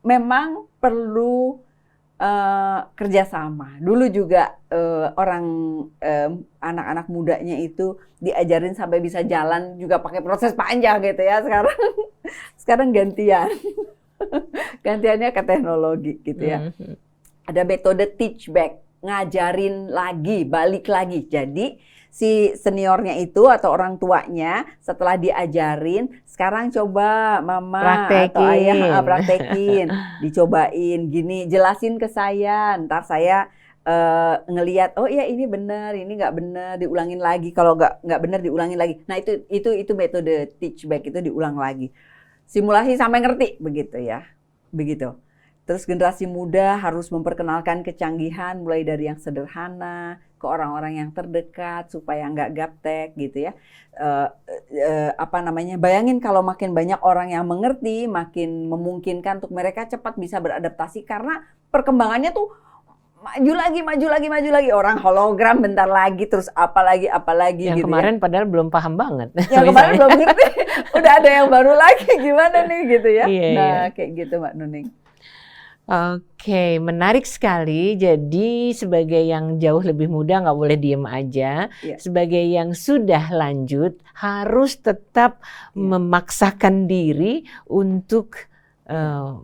Memang perlu kerjasama. Dulu juga anak-anak mudanya itu diajarin sampai bisa jalan juga pakai proses panjang gitu ya. Sekarang gantiannya ke teknologi gitu ya. Ada metode teach back, ngajarin lagi, balik lagi. Jadi si seniornya itu atau orang tuanya setelah diajarin, sekarang coba mama atau ayah praktekin, dicobain gini, jelasin ke saya, ntar saya ngelihat, oh iya ini benar, ini nggak benar, diulangin lagi. Kalau nggak benar diulangin lagi. Nah itu metode teach back, itu diulang lagi. Simulasi sampai ngerti begitu ya, begitu. Terus generasi muda harus memperkenalkan kecanggihan mulai dari yang sederhana ke orang-orang yang terdekat supaya nggak gaptek gitu ya. Bayangin kalau makin banyak orang yang mengerti, makin memungkinkan untuk mereka cepat bisa beradaptasi karena perkembangannya tuh maju lagi. Orang hologram bentar lagi, terus apalagi yang gitu kemarin ya. Padahal belum paham banget. Yang kemarin belum ngerti, udah ada yang baru lagi, gimana nih gitu ya. Iya. Kayak gitu Mbak Nuning. Oke, menarik sekali. Jadi sebagai yang jauh lebih muda nggak boleh diem aja. Yeah. Sebagai yang sudah lanjut harus tetap memaksakan diri untuk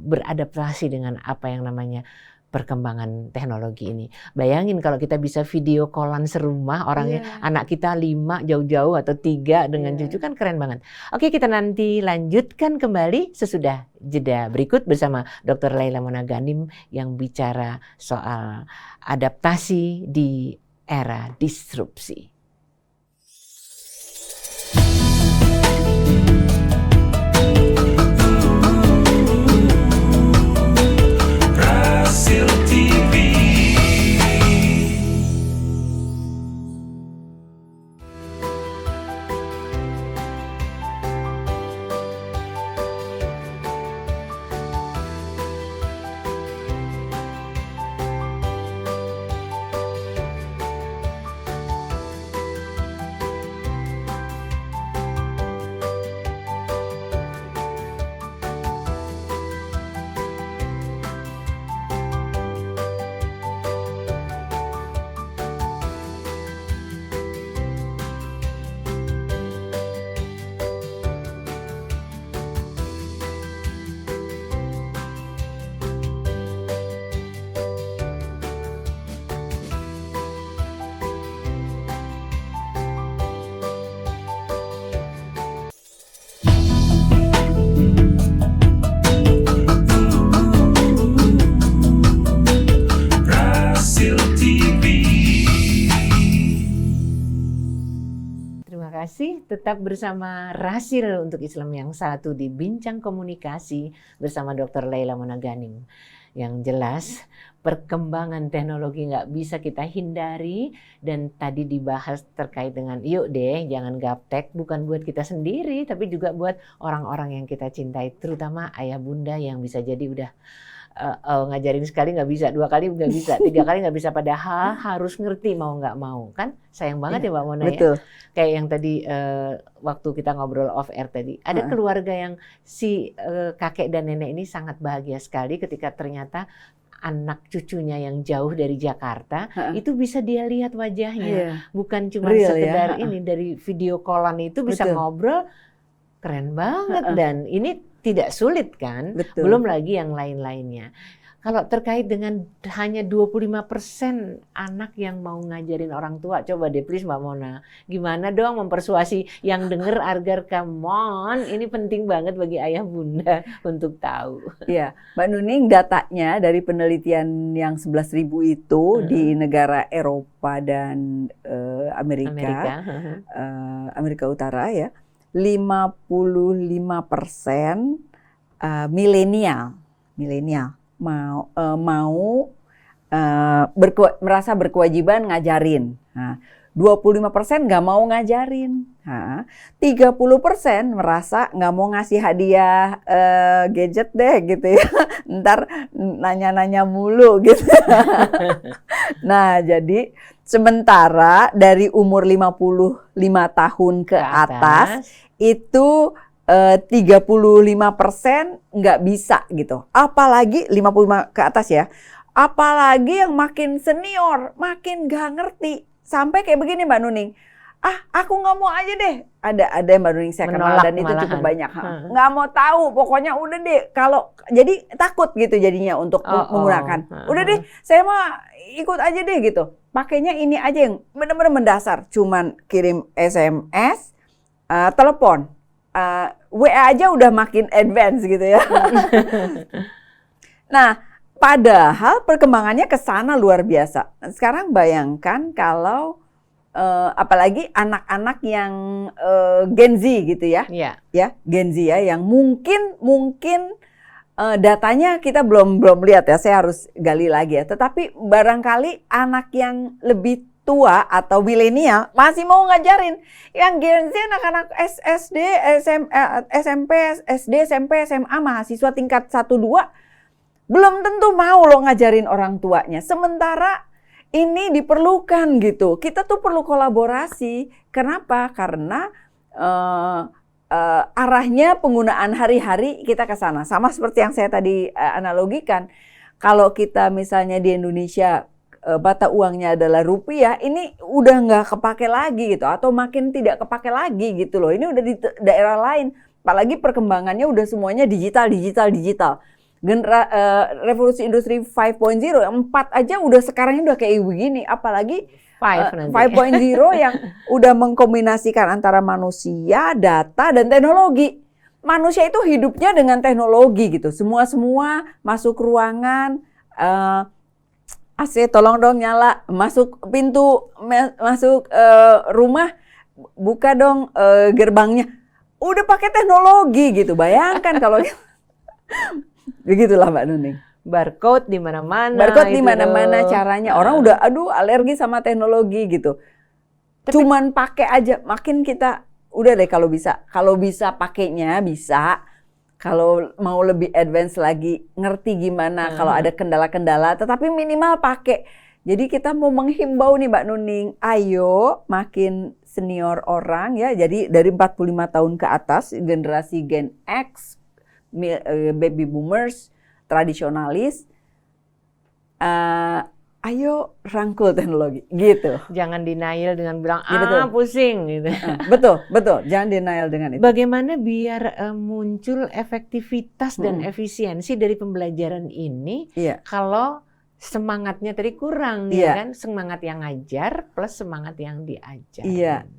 beradaptasi dengan apa yang namanya perkembangan teknologi ini. Bayangin kalau kita bisa video callan serumah, orangnya anak kita 5 jauh-jauh atau 3 dengan cucu, kan keren banget. Oke, kita nanti lanjutkan kembali sesudah jeda berikut bersama Dr. Laila Monaganim yang bicara soal adaptasi di era disrupsi. Tetap bersama Rasil untuk Islam yang satu di Bincang Komunikasi bersama Dr. Laila Monaganim. Yang jelas perkembangan teknologi nggak bisa kita hindari, dan tadi dibahas terkait dengan yuk deh jangan gaptek, bukan buat kita sendiri tapi juga buat orang-orang yang kita cintai, terutama ayah bunda yang bisa jadi udah ngajarin sekali nggak bisa, 2 kali nggak bisa, 3 kali nggak bisa, padahal harus ngerti mau nggak mau, kan sayang banget ya Mbak Mona. Betul. Ya kayak yang tadi waktu kita ngobrol off air tadi, ada keluarga yang si kakek dan nenek ini sangat bahagia sekali ketika ternyata anak cucunya yang jauh dari Jakarta itu bisa dia lihat wajahnya, bukan cuma real, sekedar ini dari video callan itu bisa ngobrol, keren banget. Dan ini tidak sulit kan? Betul. Belum lagi yang lain-lainnya. Kalau terkait dengan hanya 25% anak yang mau ngajarin orang tua, coba deh please Mbak Mona, gimana dong mempersuasi yang denger agar come on, ini penting banget bagi ayah bunda untuk tahu. Iya, Mbak Nuning, datanya dari penelitian yang 11.000 itu di negara Eropa dan Amerika Utara ya, 55% milenial milenial merasa berkewajiban ngajarin. Nah, 25% nggak mau ngajarin. Nah, 30% merasa nggak mau ngasih hadiah gadget deh gitu ya. Ntar nanya-nanya mulu gitu. Nah, jadi sementara dari umur 55 tahun ke atas itu 35% nggak bisa gitu. Apalagi 55 ke atas ya. Apalagi yang makin senior, makin nggak ngerti. Sampai kayak begini Mbak Nuning. Aku nggak mau aja deh. Ada yang Mbak Nuning saya kenal dan itu malahan. cukup banyak. Nggak mau tahu, pokoknya udah deh. Kalau jadi takut gitu jadinya untuk menggunakan. Udah deh, saya mah ikut aja deh gitu. Pakainya ini aja yang benar-benar mendasar. Cuman kirim SMS, telepon, WA aja udah makin advance gitu ya. Nah, padahal perkembangannya ke sana luar biasa. Sekarang bayangkan kalau apalagi anak-anak yang Gen Z gitu ya. Ya, Gen Z ya yang mungkin datanya kita belum lihat ya. Saya harus gali lagi ya. Tetapi barangkali anak yang lebih tua atau milenial masih mau ngajarin. Yang Gen Z anak-anak SD, SMP, SD, SMP, SMA, mahasiswa tingkat 1 2 belum tentu mau lo ngajarin orang tuanya. Sementara ini diperlukan gitu. Kita tuh perlu kolaborasi. Kenapa? Karena arahnya penggunaan hari-hari kita ke sana. Sama seperti yang saya tadi analogikan. Kalau kita misalnya di Indonesia mata uangnya adalah rupiah, ini udah nggak kepake lagi gitu. Atau makin tidak kepake lagi gitu loh. Ini udah di daerah lain. Apalagi perkembangannya udah semuanya digital. Revolusi industri 5.0 yang 4 aja udah sekarang udah kayak begini, apalagi 5.0 yang udah mengkombinasikan antara manusia, data dan teknologi. Manusia itu hidupnya dengan teknologi gitu. Semua masuk ruangan, AC tolong dong nyala, masuk pintu, masuk rumah, buka dong gerbangnya. Udah pakai teknologi gitu. Bayangkan kalau begitulah Mbak Nuning. Barcode di mana-mana. Barcode di mana-mana caranya. Orang udah alergi sama teknologi gitu. Cuman pakai aja. Makin kita udah deh kalau bisa pakainya bisa. Kalau mau lebih advance lagi ngerti gimana kalau ada kendala-kendala, tetapi minimal pakai. Jadi kita mau menghimbau nih Mbak Nuning, ayo makin senior orang ya. Jadi dari 45 tahun ke atas generasi Gen X, baby boomers, tradisionalis, ayo rangkul teknologi, gitu. Jangan denial dengan bilang pusing gitu. Betul, jangan denial dengan itu. Bagaimana biar muncul efektivitas dan efisiensi dari pembelajaran ini kalau semangatnya tadi kurang, ya kan? Semangat yang ngajar plus semangat yang diajar.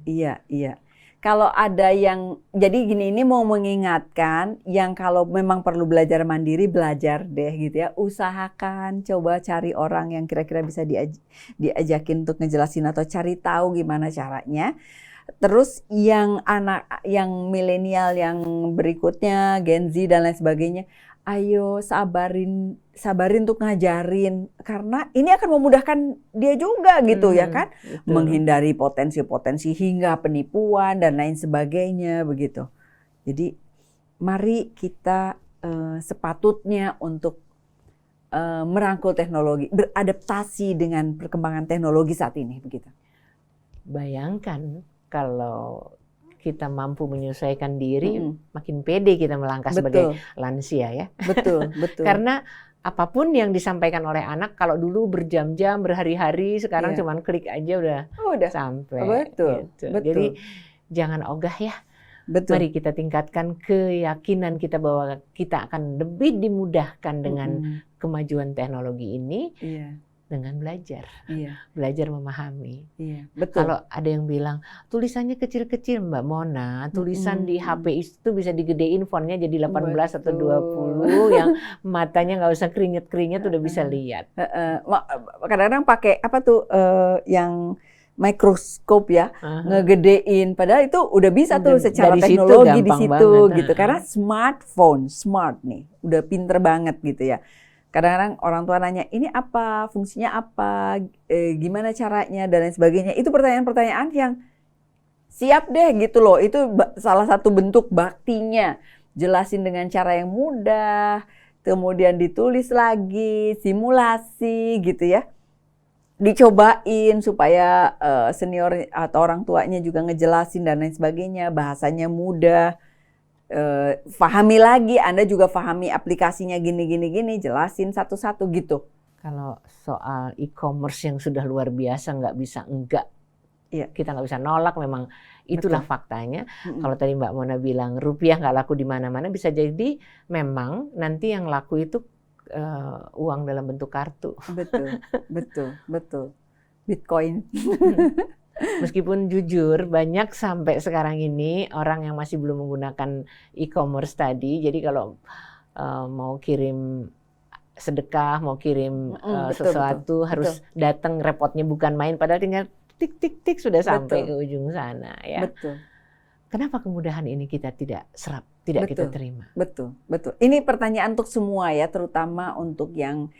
Iya. Kalau ada yang, jadi gini, ini mau mengingatkan yang kalau memang perlu belajar mandiri, belajar deh gitu ya. Usahakan, coba cari orang yang kira-kira bisa diajakin untuk ngejelasin atau cari tahu gimana caranya. Terus yang milenial yang berikutnya, Gen Z dan lain sebagainya, ayo sabarin untuk ngajarin karena ini akan memudahkan dia juga gitu ya kan, betul. Menghindari potensi-potensi hingga penipuan dan lain sebagainya begitu. Jadi mari kita sepatutnya untuk merangkul teknologi, beradaptasi dengan perkembangan teknologi saat ini begitu. Bayangkan kalau kita mampu menyesuaikan diri, makin pede kita melangkah sebagai lansia ya. Betul. Karena apapun yang disampaikan oleh anak, kalau dulu berjam-jam, berhari-hari, sekarang cuman klik aja udah sampai. Betul. Jadi jangan ogah ya. Betul. Mari kita tingkatkan keyakinan kita bahwa kita akan lebih dimudahkan dengan kemajuan teknologi ini. Dengan belajar, belajar memahami. Betul. Kalau ada yang bilang tulisannya kecil-kecil Mbak Mona, tulisan di HP itu bisa digedein fontnya jadi 18 atau 20 yang matanya nggak usah keringet-keringet udah bisa lihat. Kadang-kadang pakai apa tuh yang mikroskop ya, ngegedein. Padahal itu udah bisa tuh secara dari teknologi situ di situ banget. gitu. Karena smartphone, smart nih, udah pinter banget gitu ya. Kadang-kadang orang tua nanya, ini apa, fungsinya apa, gimana caranya, dan lain sebagainya. Itu pertanyaan-pertanyaan yang siap deh gitu loh. Itu salah satu bentuk baktinya. Jelasin dengan cara yang mudah, kemudian ditulis lagi, simulasi gitu ya. Dicobain supaya senior atau orang tuanya juga ngejelasin dan lain sebagainya, bahasanya mudah, pahami lagi, Anda juga pahami aplikasinya gini, jelasin satu-satu gitu. Kalau soal e-commerce yang sudah luar biasa nggak bisa enggak, kita nggak bisa nolak, memang itulah faktanya. Kalau tadi Mbak Mona bilang rupiah nggak laku di mana-mana, bisa jadi memang nanti yang laku itu uang dalam bentuk kartu. Betul. Bitcoin. Meskipun jujur banyak sampai sekarang ini orang yang masih belum menggunakan e-commerce tadi. Jadi kalau mau kirim sedekah, mau kirim sesuatu harus datang, repotnya bukan main. Padahal tinggal tik sudah sampai ke ujung sana ya. Kenapa kemudahan ini kita tidak serap, tidak kita terima? Betul. Ini pertanyaan untuk semua ya, terutama untuk yang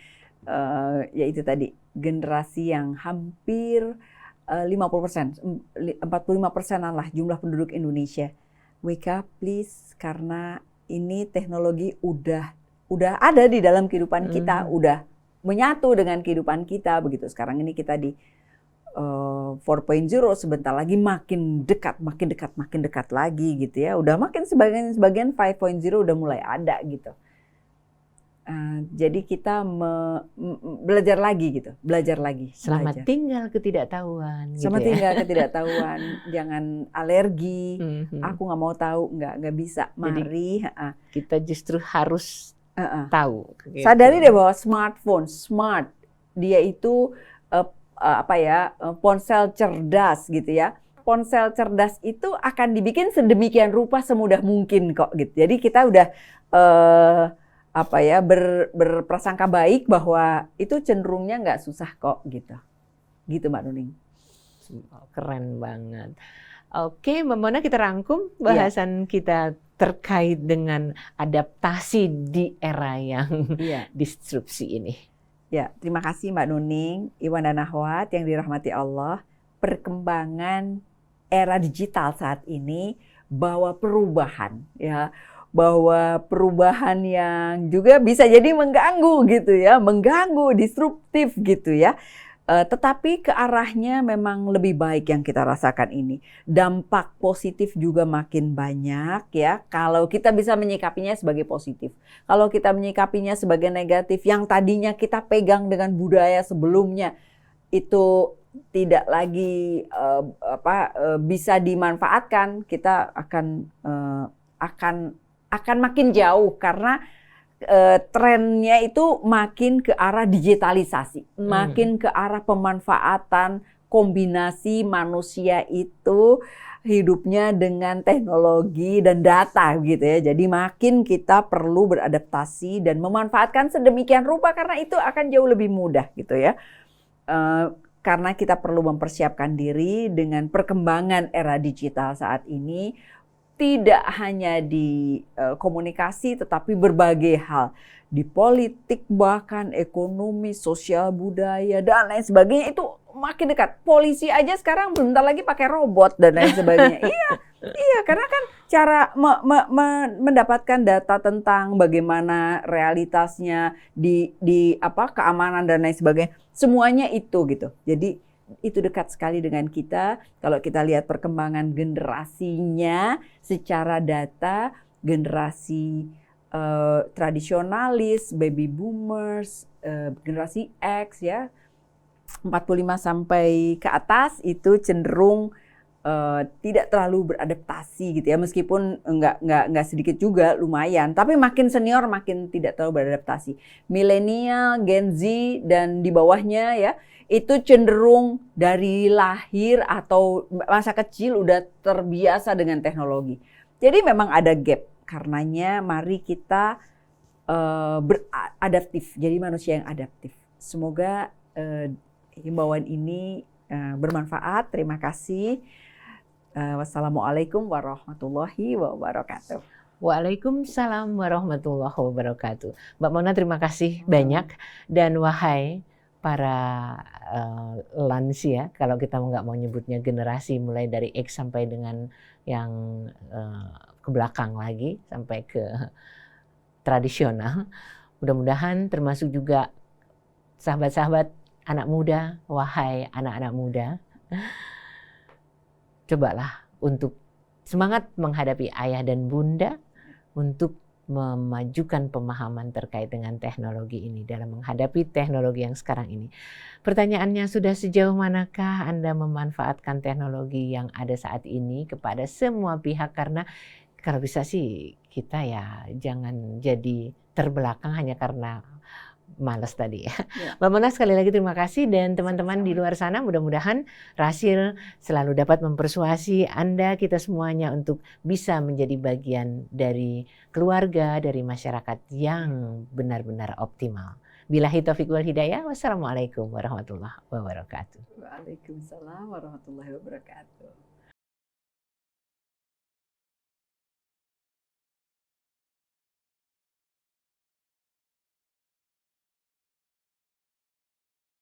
yaitu tadi generasi yang hampir 50%, 45%-an lah jumlah penduduk Indonesia. Wake up please, karena ini teknologi udah ada di dalam kehidupan kita, udah menyatu dengan kehidupan kita begitu. Sekarang ini kita di 4.0, sebentar lagi makin dekat lagi gitu ya. Udah makin sebagian 5.0 udah mulai ada gitu. Jadi kita belajar lagi. Selamat tinggal ketidaktahuan. Selamat tinggal ketidaktahuan. Jangan alergi. Aku nggak mau tahu, nggak bisa. Mari. Jadi, kita justru harus tahu. Gitu. Sadari deh bahwa smartphone, dia itu ponsel cerdas gitu ya. Ponsel cerdas itu akan dibikin sedemikian rupa semudah mungkin kok gitu. Jadi kita udah berprasangka baik bahwa itu cenderungnya nggak susah kok gitu. Gitu Mbak Nuning. Keren banget. Oke, Mbak Mona, kita rangkum bahasan kita terkait dengan adaptasi di era yang disrupsi ini. Ya, terima kasih Mbak Nuning, Iwan dan Ahwat yang dirahmati Allah. Perkembangan era digital saat ini bawa perubahan ya. Bahwa perubahan yang juga bisa jadi mengganggu gitu ya, disruptif gitu ya. Tetapi ke arahnya memang lebih baik yang kita rasakan ini. Dampak positif juga makin banyak ya, kalau kita bisa menyikapinya sebagai positif. Kalau kita menyikapinya sebagai negatif, yang tadinya kita pegang dengan budaya sebelumnya, itu tidak lagi bisa dimanfaatkan, kita akan makin jauh karena trennya itu makin ke arah digitalisasi, makin ke arah pemanfaatan kombinasi manusia itu hidupnya dengan teknologi dan data gitu ya. Jadi makin kita perlu beradaptasi dan memanfaatkan sedemikian rupa karena itu akan jauh lebih mudah gitu ya. Karena kita perlu mempersiapkan diri dengan perkembangan era digital saat ini. Tidak hanya di komunikasi tetapi berbagai hal. Di politik, bahkan ekonomi, sosial, budaya, dan lain sebagainya itu makin dekat. Polisi aja sekarang bentar lagi pakai robot dan lain sebagainya. Iya, karena kan cara mendapatkan data tentang bagaimana realitasnya di keamanan dan lain sebagainya. Semuanya itu gitu. Jadi itu dekat sekali dengan kita. Kalau kita lihat perkembangan generasinya secara data, generasi tradisionalis, baby boomers, generasi X ya, 45 sampai ke atas itu cenderung tidak terlalu beradaptasi gitu ya, meskipun enggak sedikit juga, lumayan, tapi makin senior makin tidak terlalu beradaptasi. Milenial, Gen Z dan di bawahnya ya, itu cenderung dari lahir atau masa kecil udah terbiasa dengan teknologi. Jadi memang ada gap. Karenanya mari kita beradaptif, jadi manusia yang adaptif. Semoga himbauan ini bermanfaat. Terima kasih. Wassalamualaikum warahmatullahi wabarakatuh. Waalaikumsalam warahmatullahi wabarakatuh. Mbak Mona, terima kasih banyak. Dan wahai para lansia, kalau kita nggak mau nyebutnya generasi mulai dari X sampai dengan yang ke belakang lagi sampai ke tradisional, mudah-mudahan termasuk juga sahabat-sahabat anak muda, wahai anak-anak muda, cobalah untuk semangat menghadapi ayah dan bunda untuk memajukan pemahaman terkait dengan teknologi ini dalam menghadapi teknologi yang sekarang ini. Pertanyaannya, sudah sejauh manakah Anda memanfaatkan teknologi yang ada saat ini kepada semua pihak? Karena kalau bisa sih kita ya jangan jadi terbelakang hanya karena malas tadi ya. Mbak Mona, sekali lagi terima kasih, dan teman-teman di luar sana mudah-mudahan Rasil selalu dapat mempersuasi Anda, kita semuanya untuk bisa menjadi bagian dari keluarga, dari masyarakat yang benar-benar optimal. Billahi taufiq wal hidayah. Wassalamualaikum warahmatullahi wabarakatuh. Waalaikumsalam warahmatullahi wabarakatuh.